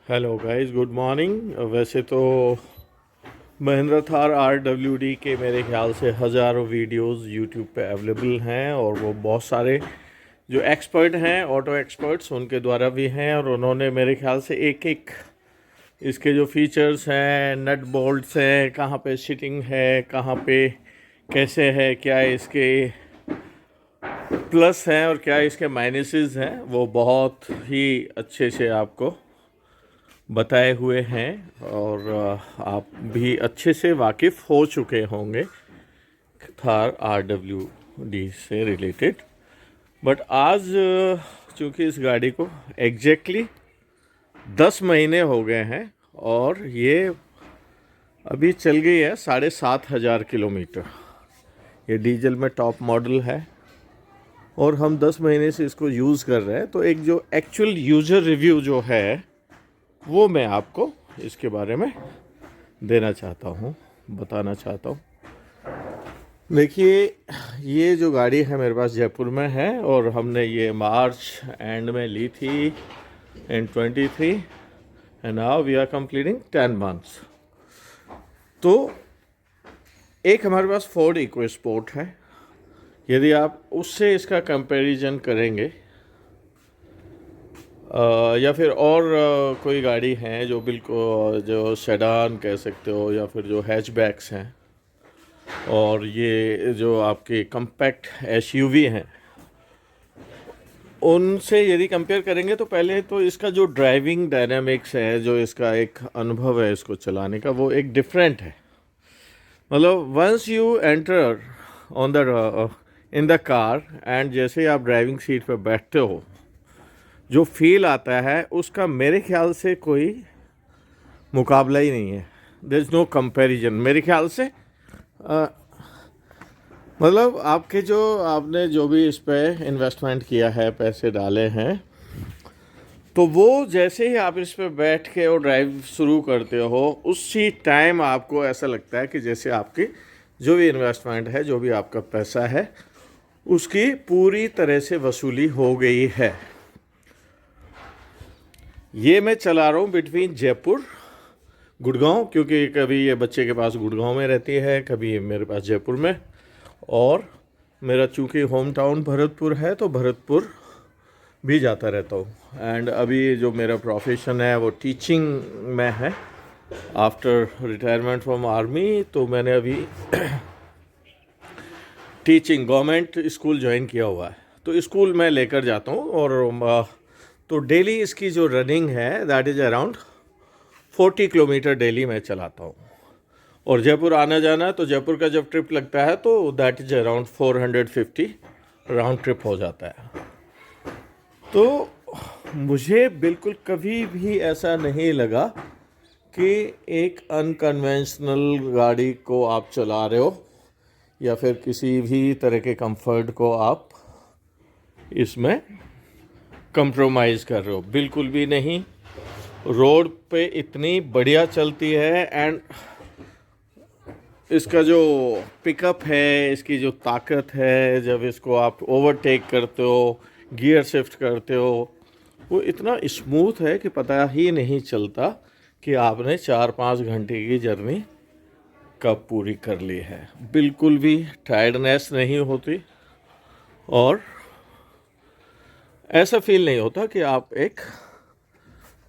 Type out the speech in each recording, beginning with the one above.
Hello guys, good morning. वैसे तो Mahindra Thar RWD के मेरे ख्याल से हज़ारों वीडियोस यूट्यूब पे अवेलेबल हैं, और वो बहुत सारे जो एक्सपर्ट हैं, ऑटो एक्सपर्ट्स, उनके द्वारा भी हैं। और उन्होंने मेरे ख्याल से एक एक इसके जो फीचर्स हैं, नट बोल्ट्स हैं, कहाँ पे सिटिंग है, कहाँ पे कैसे है, क्या इसके प्लस हैं और क्या इसके माइनसेस हैं, वो बहुत ही अच्छे से आपको बताए हुए हैं। और आप भी अच्छे से वाकिफ़ हो चुके होंगे थार RWD से रिलेटेड। बट आज चूँकि इस गाड़ी को एग्जैक्टली 10 महीने हो गए हैं, और ये अभी चल गई है 7,500 किलोमीटर। ये डीजल में टॉप मॉडल है, और हम 10 महीने से इसको यूज़ कर रहे हैं। तो एक जो एक्चुअल यूज़र रिव्यू जो है, वो मैं आपको इसके बारे में देना चाहता हूँ, बताना चाहता हूँ। देखिए, ये जो गाड़ी है मेरे पास जयपुर में है, और हमने ये मार्च एंड में ली थी in 23, and now we are completing 10 months. तो एक हमारे पास फोर्ड इको स्पोर्ट है। यदि आप उससे इसका कंपैरिजन करेंगे, या फिर और कोई गाड़ी है जो बिल्कुल जो सेडान कह सकते हो, या फिर जो हैचबैक्स हैं, और ये जो आपके कम्पैक्ट SUV हैं, उनसे यदि कंपेयर करेंगे तो पहले तो इसका जो ड्राइविंग डायनामिक्स है, जो इसका एक अनुभव है इसको चलाने का, वो एक डिफरेंट है। मतलब once you enter on the in the car, and जैसे ही आप ड्राइविंग सीट पर बैठते हो, जो फील आता है उसका मेरे ख्याल से कोई मुकाबला ही नहीं है। देयर इज़ नो कंपैरिजन मेरे ख्याल से। मतलब आपके जो आपने जो भी इस पे इन्वेस्टमेंट किया है, पैसे डाले हैं, तो वो जैसे ही आप इस पे बैठ के और ड्राइव शुरू करते हो, उसी टाइम आपको ऐसा लगता है कि जैसे आपकी जो भी इन्वेस्टमेंट है, जो भी आपका पैसा है, उसकी पूरी तरह से वसूली हो गई है। ये मैं चला रहा हूँ बिटवीन जयपुर गुड़गांव, क्योंकि कभी ये बच्चे के पास गुड़गांव में रहती है, कभी ये मेरे पास जयपुर में। और मेरा चूँकि होम टाउन भरतपुर है, तो भरतपुर भी जाता रहता हूँ। एंड अभी जो मेरा प्रोफेशन है वो टीचिंग में है। आफ्टर रिटायरमेंट फ्रॉम आर्मी, तो मैंने अभी टीचिंग गवर्नमेंट स्कूल ज्वाइन किया हुआ है, तो स्कूल में लेकर जाता हूँ। और तो डेली इसकी जो रनिंग है, that is around 40 kilometre daily मैं चलाता हूँ। और जयपुर आना जाना, तो जयपुर का जब ट्रिप लगता है तो that is around 450 round trip हो जाता है। तो मुझे बिल्कुल कभी भी ऐसा नहीं लगा कि एक अनकन्वेंशनल गाड़ी को आप चला रहे हो, या फिर किसी भी तरह के कंफर्ट को आप इसमें कंप्रोमाइज़ कर रहे हो, बिल्कुल भी नहीं। रोड पे इतनी बढ़िया चलती है, एंड इसका जो पिकअप है, इसकी जो ताकत है, जब इसको आप ओवरटेक करते हो, गियर शिफ्ट करते हो, वो इतना स्मूथ है कि पता ही नहीं चलता कि आपने 4-5 घंटे की जर्नी कब पूरी कर ली है। बिल्कुल भी टायर्डनेस नहीं होती, और ऐसा फील नहीं होता कि आप एक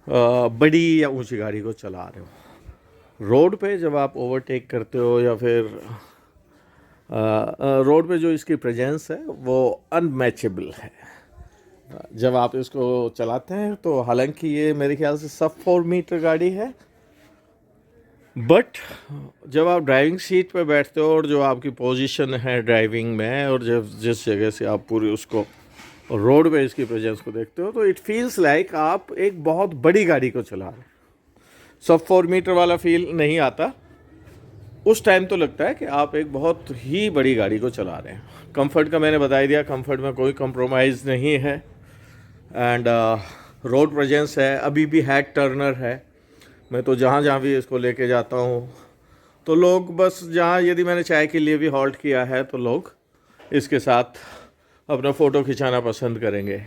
बड़ी या ऊंची गाड़ी को चला रहे हो। रोड पे जब आप ओवरटेक करते हो, या फिर रोड पे जो इसकी प्रेजेंस है वो अनमैचेबल है। जब आप इसको चलाते हैं, तो हालांकि ये मेरे ख्याल से सब 4 मीटर गाड़ी है, बट जब आप ड्राइविंग सीट पे बैठते हो, और जो आपकी पोजीशन है ड्राइविंग में, और जब जिस जगह से आप पूरी उसको रोड पे इसकी प्रेजेंस को देखते हो, तो इट फील्स लाइक आप एक बहुत बड़ी गाड़ी को चला रहे हो। सब 4 मीटर वाला फील नहीं आता। उस टाइम तो लगता है कि आप एक बहुत ही बड़ी गाड़ी को चला रहे हैं। कंफर्ट का मैंने बता दिया, कंफर्ट में कोई कंप्रोमाइज़ नहीं है। एंड रोड प्रेजेंस है, अभी भी हेड टर्नर है। मैं तो जहाँ जहाँ भी इसको लेके जाता हूँ, तो लोग बस जहाँ, यदि मैंने चाय के लिए भी हॉल्ट किया है, तो लोग इसके साथ अपना फ़ोटो खिंचाना पसंद करेंगे।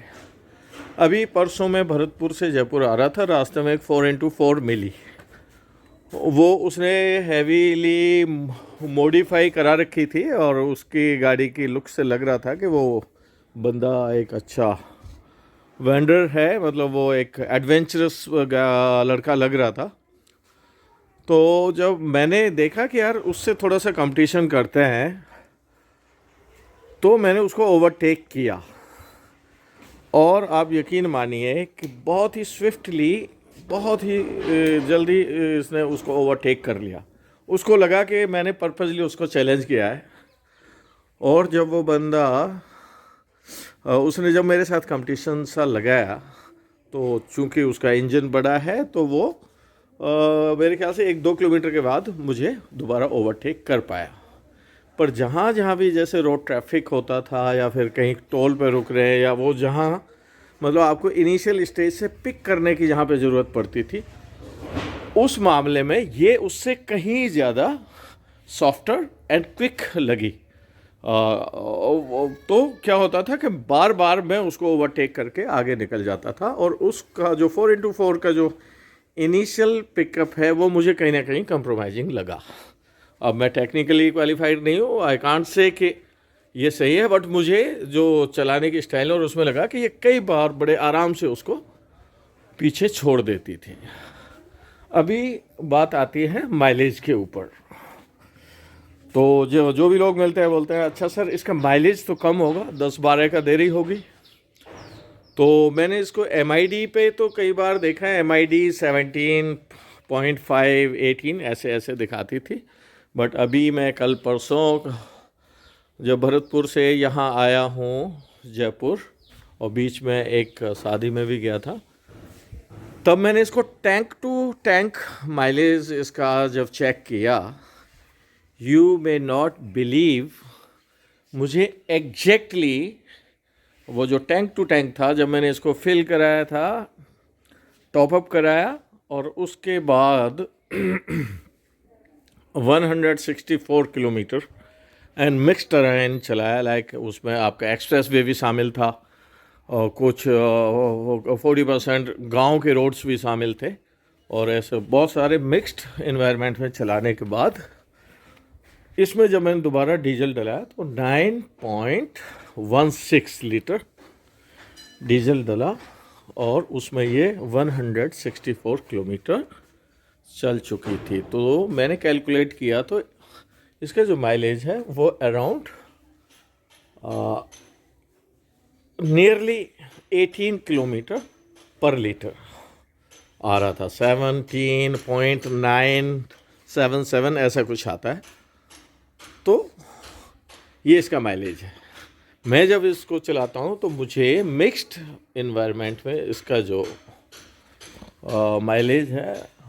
अभी परसों मैं भरतपुर से जयपुर आ रहा था, रास्ते में एक 4x4 मिली। वो उसने हैवीली मॉडिफाई करा रखी थी और उसकी गाड़ी की लुक से लग रहा था कि वो बंदा एक अच्छा वेंडर है, मतलब वो एक एडवेंचरस लड़का लग रहा था। तो जब मैंने देखा कि यार उससे थोड़ा सा कंपटीशन करते हैं, तो मैंने उसको ओवरटेक किया और आप यकीन मानिए कि बहुत ही स्विफ्टली, बहुत ही जल्दी इसने उसको ओवरटेक कर लिया। उसको लगा कि मैंने पर्पसली उसको चैलेंज किया है। और जब वो बंदा उसने जब मेरे साथ कंपटीशन सा लगाया, तो चूंकि उसका इंजन बड़ा है तो वो मेरे ख्याल से 1-2 किलोमीटर के बाद मुझे दोबारा ओवरटेक कर पाया। पर जहाँ जहाँ भी जैसे रोड ट्रैफिक होता था या फिर कहीं टोल पे रुक रहे हैं, या वो जहाँ मतलब आपको इनिशियल स्टेज से पिक करने की जहाँ पे ज़रूरत पड़ती थी, उस मामले में ये उससे कहीं ज़्यादा सॉफ्टर एंड क्विक लगी। तो क्या होता था कि बार बार मैं उसको ओवरटेक करके आगे निकल जाता था, और उसका जो 4x4 का जो इनिशियल पिकअप है वो मुझे कहीं ना कहीं कंप्रोमाइजिंग लगा। अब मैं टेक्निकली क्वालिफाइड नहीं हूँ, आई कांट से कि ये सही है, बट मुझे जो चलाने की स्टाइल और उसमें लगा कि ये कई बार बड़े आराम से उसको पीछे छोड़ देती थी। अभी बात आती है माइलेज के ऊपर। तो जो भी लोग मिलते हैं बोलते हैं अच्छा सर इसका माइलेज तो कम होगा, 10-12 का देरी होगी। तो मैंने इसको MID पे तो कई बार देखा है, MID 17.5 18 ऐसे ऐसे दिखाती थी। बट अभी मैं कल परसों जब भरतपुर से यहाँ आया हूँ जयपुर, और बीच में एक शादी में भी गया था, तब मैंने इसको टैंक टू टैंक माइलेज इसका जब चेक किया, यू मे नॉट बिलीव, मुझे एग्जैक्टली वो जो टैंक टू टैंक था, जब मैंने इसको फिल कराया था, टॉपअप कराया और उसके बाद 164 किलोमीटर एंड मिक्स टरेन चलाया। लाइक उसमें आपका एक्सप्रेस वे भी शामिल था और कुछ 40% गांव के रोड्स भी शामिल थे, और ऐसे बहुत सारे मिक्स्ड इन्वायरमेंट में चलाने के बाद इसमें जब मैंने दोबारा डीजल डलाया तो 9.16 लीटर डीजल डला, और उसमें ये 164 किलोमीटर चल चुकी थी। तो मैंने कैलकुलेट किया तो इसका जो माइलेज है वो अराउंड नियरली 18 किलोमीटर पर लीटर आ रहा था। 17.977 ऐसा कुछ आता है। तो ये इसका माइलेज है। मैं जब इसको चलाता हूँ तो मुझे मिक्स्ड इन्वायरमेंट में इसका जो माइलेज है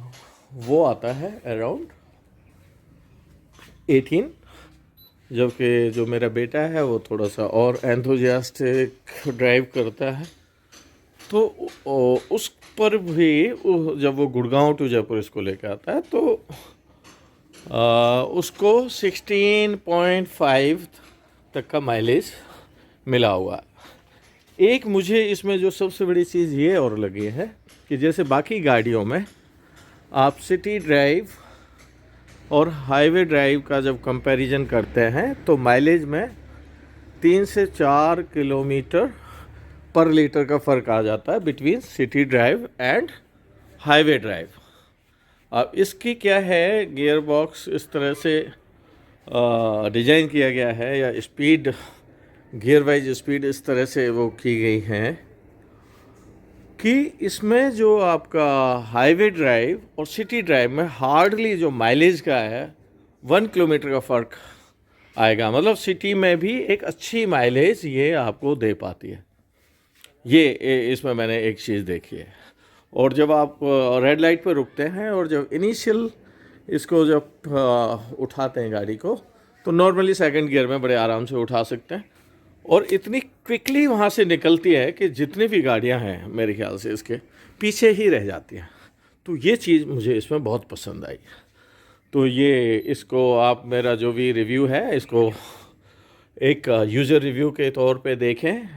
वो आता है अराउंड 18, जबकि जो मेरा बेटा है वो थोड़ा सा और एंथुजियास्टिक ड्राइव करता है, तो उस पर भी जब वो गुड़गांव टू जयपुर इसको लेकर आता है तो उसको 16.5 तक का माइलेज मिला हुआ है। एक मुझे इसमें जो सबसे बड़ी चीज़ ये और लगी है कि जैसे बाकी गाड़ियों में आप सिटी ड्राइव और हाईवे ड्राइव का जब कंपैरिजन करते हैं तो माइलेज में 3 से 4 किलोमीटर पर लीटर का फ़र्क आ जाता है between city drive and highway drive. अब इसकी क्या है, गियर बॉक्स इस तरह से डिज़ाइन किया गया है, या स्पीड गियर वाइज स्पीड इस तरह से वो की गई है कि इसमें जो आपका हाईवे ड्राइव और सिटी ड्राइव में हार्डली जो माइलेज का है 1 किलोमीटर का फ़र्क आएगा। मतलब सिटी में भी एक अच्छी माइलेज ये आपको दे पाती है। ये इसमें मैंने एक चीज़ देखी है। और जब आप रेड लाइट पर रुकते हैं और जब इनिशियल इसको जब उठाते हैं गाड़ी को, तो नॉर्मली सेकंड गियर में बड़े आराम से उठा सकते हैं, और इतनी क्विकली वहाँ से निकलती है कि जितनी भी गाड़ियाँ हैं मेरे ख्याल से इसके पीछे ही रह जाती हैं। तो ये चीज़ मुझे इसमें बहुत पसंद आई। तो ये इसको आप मेरा जो भी रिव्यू है इसको एक यूज़र रिव्यू के तौर पे देखें,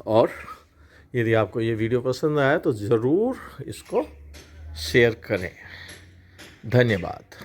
और यदि आपको ये वीडियो पसंद आया तो ज़रूर इसको शेयर करें। धन्यवाद।